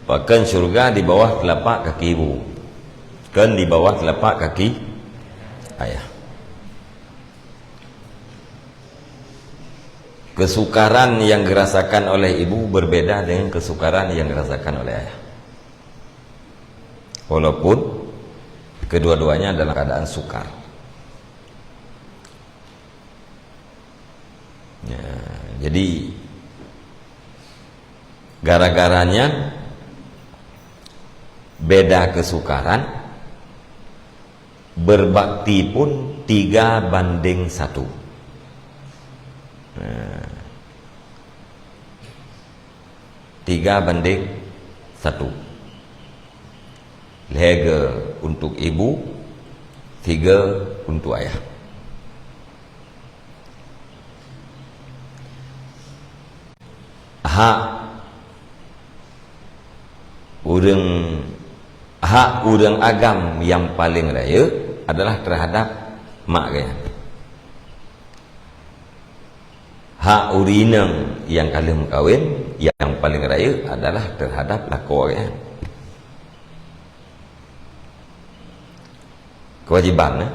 Bahkan syurga di bawah telapak kaki ibu, kan di bawah telapak kaki ayah. Kesukaran yang dirasakan oleh ibu berbeda dengan kesukaran yang dirasakan oleh ayah. Walaupun kedua-duanya dalam keadaan sukar. Ya, jadi gara-garanya beda kesukaran, berbakti pun 3:1. 3:1. Lega untuk ibu, 3 untuk ayah. Hak urang agam yang paling raya adalah terhadap mak gaya. Hak urinang yang kalian kawin yang paling raya adalah terhadap lako gaya. Kewajiban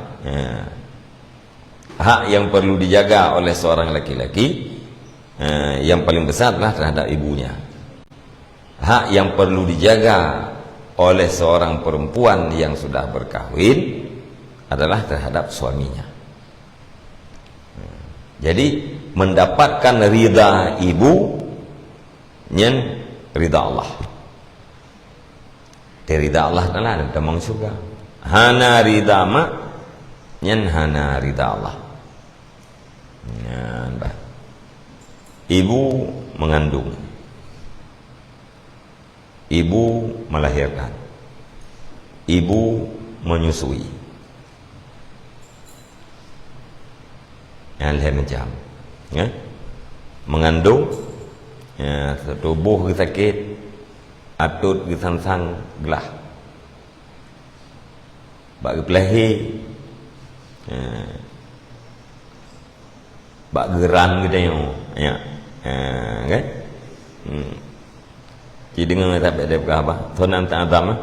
hak yang perlu dijaga oleh seorang laki-laki yang paling besar adalah terhadap ibunya. Hak yang perlu dijaga oleh seorang perempuan yang sudah berkahwin adalah terhadap suaminya. Jadi mendapatkan ridha ibu nyen ridha Allah. Ridha Allah adalah ada damang syurga. Hana ridha mak nyen hana ridha Allah. Ibu mengandung, ibu melahirkan, ibu menyusui. Yang lain macam, ya? Mengandung, ya, tubuh sakit, atut gisansang gelah, bagi pelahir, bak geran kita yang, ya, kan? Jadi dengan tapi ada apa? Tonan tak adam,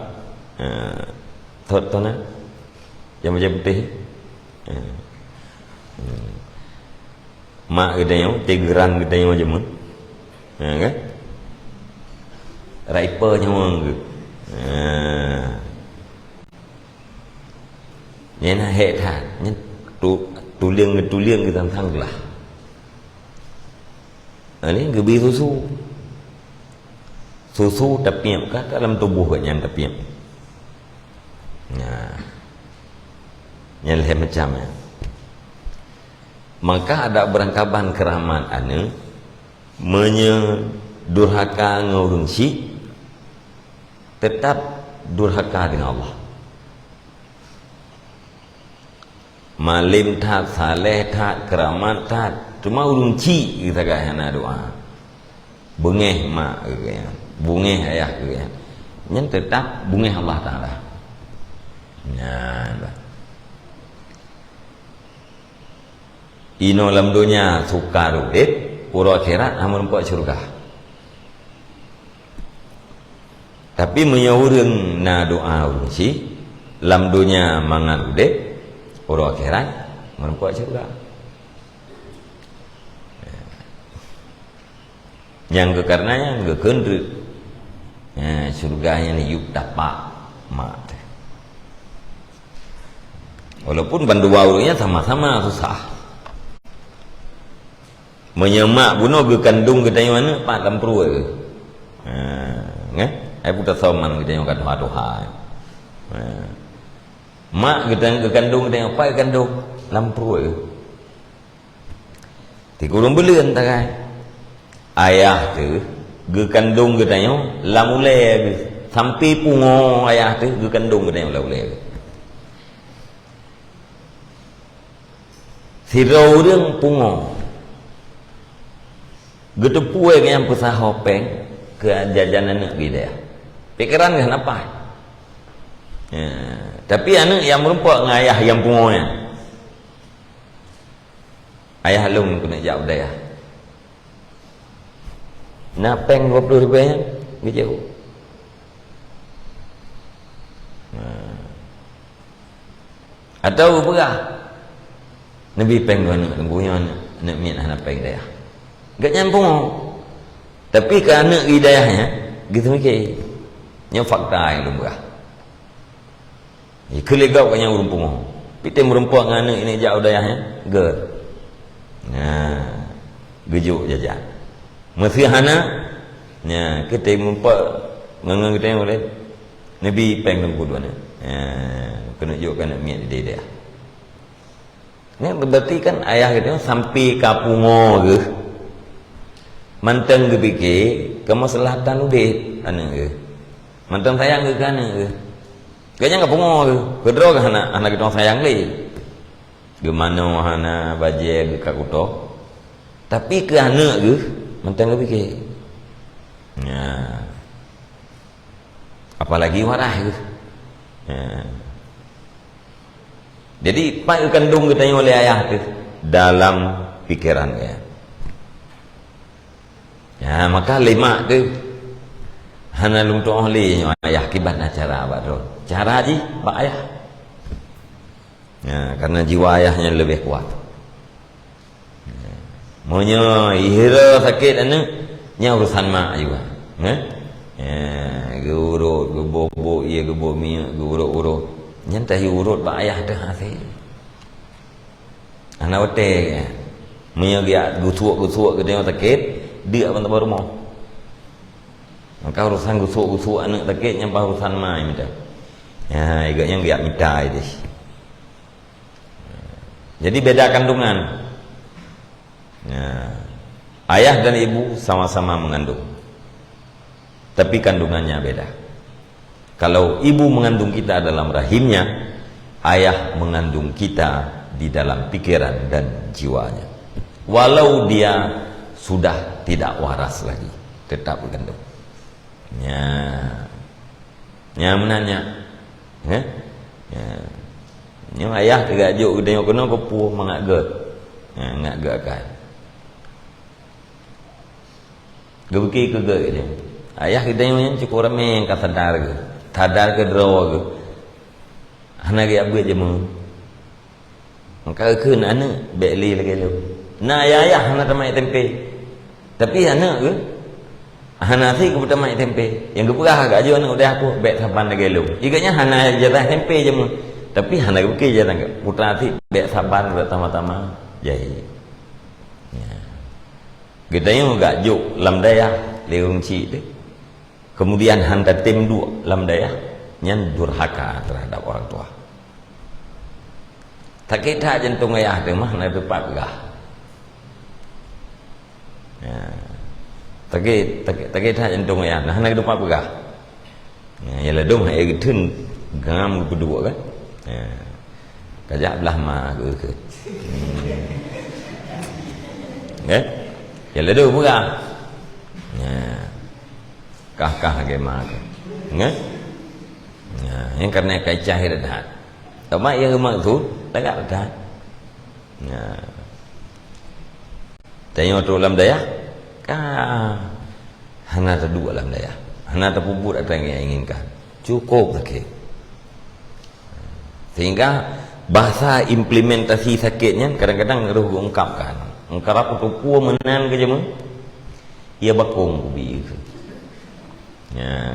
tonan yang macam putih, mak kita yang, tegeran kita yang macam mana, kan? Raiper yang mana? Ni nak head ni tuliang kita tanglah. Ini gebi susu tepiap kan dalam tubuh yang tepiap. Nah, yang lain macam ya. Maka ada berangkaban keramat ane menyedurhaka ngurung si tetap durhaka dengan Allah. Malim tat, saleh tat, keramat tat, cuma urung ci kita kaya doa. Bungeh mak kaya, bungeh ayah kaya. Nyen tetap bungeh Allah Taala. Nah, ino lam dunia suka rudit, pura akhirat amun puak syurga. Tapi menyawurung na doa urung si, lam dunia mangan rudit, pura akhirat amun puak syurga. Yang kekarenanya ngekendrut surganya ni yuk dapat mak. Walaupun bandua urungnya sama-sama susah. Menyemak bunuh ke kandung kita yang mana pak lampru ke. Kan? Ai putar soman kita yang kat doha. Mak kita ke kandung kita yang apa kandung lampru ke. Ti kurung belian tak kai. Ayah tu ge kandung kita yang lamule sampai pungo ayah tu ge kandung kita yang lamule. Sirau dia pungo. Getepu yang pesah hopeng ke jajanan anak gitu ya. Pikiran kenapa? Ya, tapi anak yang merumpak dengan ayah yang pungonya. Ayah lum kena jauh dah ya. Nak peng 20 ribu gitu. Atau berah Nabi peng dua anak tunggunya nak miat anak peng daya gak nyambung. Tapi kerana hidayahnya gitu mikir nya fakta yang lumrah kelegau kan yang urumpung pita merumpuk dengan anak ini jauh dayahnya ge gejuk jajan mesti hana nya kita merumpuk ngang kita yang boleh Nabi peng tunggu dua ni kena jukkan nak miat dia ni berarti kan ayah kita sampai kapungo ke mantang ke fikir kemaslahatan udit anak ke mantang sayang ke anak ke kayaknya enggak pungo ke kedro ke anak kita sayang le gemano hana baje ke kakuto tapi ke anak ke mantang ke fikir apalagi warah ke jadi pak kandung kita oleh ayah tu dalam pikiran dia. Ya maka lima tu hana lung tu oleh ayah kibat cara abad cara ji pak ayah. Ya karena jiwa ayahnya lebih kuat. Maunya ihira sakit anu nya urusan mak juga. Urut gebok ia gebok minyak urut nyantai urut pak ayah dah hasil anak ote minyak dia gusuk ke dia sakit dia pun tak baru mau maka urusan gusuk anak sakit nyampa urusan mai minta igaknya dia minta itu jadi beda kandungan ayah dan ibu sama-sama mengandung tapi kandungannya beda. Kalau ibu mengandung kita dalam rahimnya, ayah mengandung kita di dalam pikiran dan jiwanya. Walau dia sudah tidak waras lagi, tetap mengandung. Menanya, ayah tergajuk dia kena kepuh mengagak, ngagakkan. Gebeki kegak dia. Ayah kita yang cukup ramai yang sadar ke. Sadar ke draw ke hana dia buat je mu maka ke anak beli lagi lu na ayah hana tamai tempe tapi anak ke hana si ke tamai tempe yang geperah agak je anak udah aku bek saban lagi lu iganya hana jatah tempe je mu tapi hana ke buki jatah putra si bek saban pertama-tama jadi kita yang agak juk lam daya leung ci tu kemudian handa tim dua dalam daya nyan durhaka terhadap orang tua tak kita jantung ayah tu mah nak tepat gah tak kita jantung ayah nah nak tepat gah ya ledung hai thun gam berdua kan kajak belah mah ke ya ledung buka kah bagaimana yang karena kacah dah tapi yang rumah tu tak ada tanya tu dalam daya hana terdua dalam daya hana terpuput apa yang inginkan cukup sakit sehingga bahasa implementasi sakitnya kadang-kadang harus diungkapkan engkau aku tu puas menan ke jema ia bakung kubi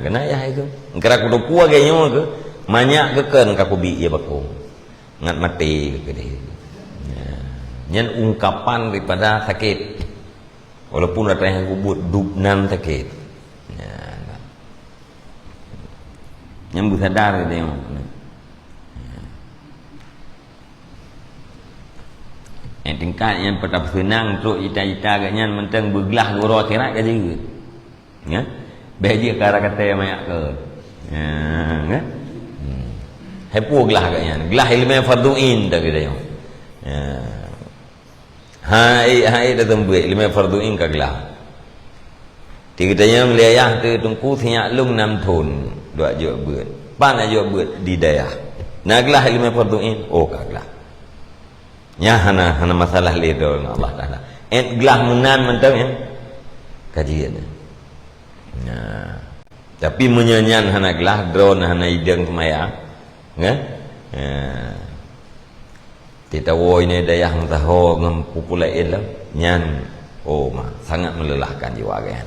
kena ya itu engkau aku tu puas ke jema ke banyak ke kan aku bi ia bakung ngat mati ke dia nyan ungkapan daripada sakit walaupun ada yang kubut dubnan sakit yang bersadar dia yang tingkat yang petap senang untuk cita-cita agaknya mentang bergelah guru akhirat ke juga ya bahagia ke arah kata yang banyak ke kan hepu gelah agaknya gelah ilmu fardu'in tak kita yang hai dah tembuik ilmu fardu'in ke gelah kita yang meliayah tu tungku sinyak lung 6 tahun dua jauh buat pan jauh buat di daya nak gelah ilmu fardu'in oh ke gelah ya hana masalah ledo Allah Taala gelah menan mentang ya kajian tapi menyanyian hana gelah drone hana ideng semaya Kan? Kita ini daya hang tahu ngam populasi lah nyan, oh mah sangat melelahkan jiwa kan.